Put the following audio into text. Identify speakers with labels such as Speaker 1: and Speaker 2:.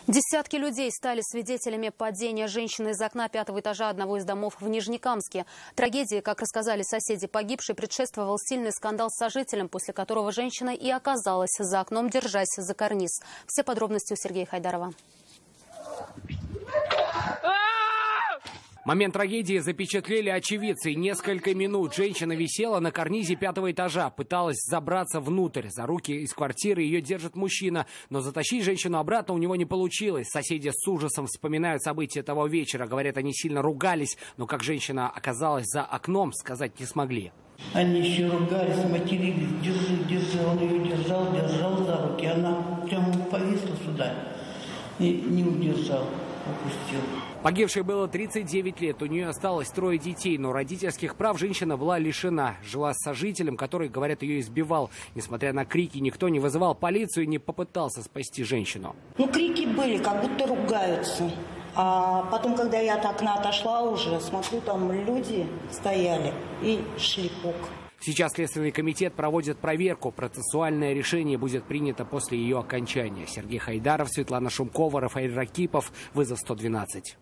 Speaker 1: Десятки людей стали свидетелями падения женщины из окна 5-го этажа одного из домов в Нижнекамске. Трагедии, как рассказали соседи погибшей, предшествовал сильный скандал с сожителем, после которого женщина и оказалась за окном, держась за карниз. Все подробности у Сергея Хайдарова.
Speaker 2: Момент трагедии запечатлели очевидцы. Несколько минут женщина висела на карнизе 5-го этажа. Пыталась забраться внутрь. За руки из квартиры ее держит мужчина. Но затащить женщину обратно у него не получилось. Соседи с ужасом вспоминают события того вечера. Говорят, они сильно ругались. Но как женщина оказалась за окном, сказать не смогли.
Speaker 3: Они еще ругались, матерились. Держи. Он ее держал за руки. Она прямо повисла сюда и не удержал, опустил.
Speaker 2: Погибшей было 39 лет. У нее осталось 3 детей, но родительских прав женщина была лишена. Жила с сожителем, который, говорят, ее избивал. Несмотря на крики, никто не вызывал полицию и не попытался спасти женщину.
Speaker 4: Крики были, как будто ругаются. А потом, когда я от окна отошла уже, смотрю, там люди стояли и шлепок.
Speaker 2: Сейчас Следственный комитет проводит проверку. Процессуальное решение будет принято после ее окончания. Сергей Хайдаров, Светлана Шумкова, Рафаэль Ракипов. Вызов 112.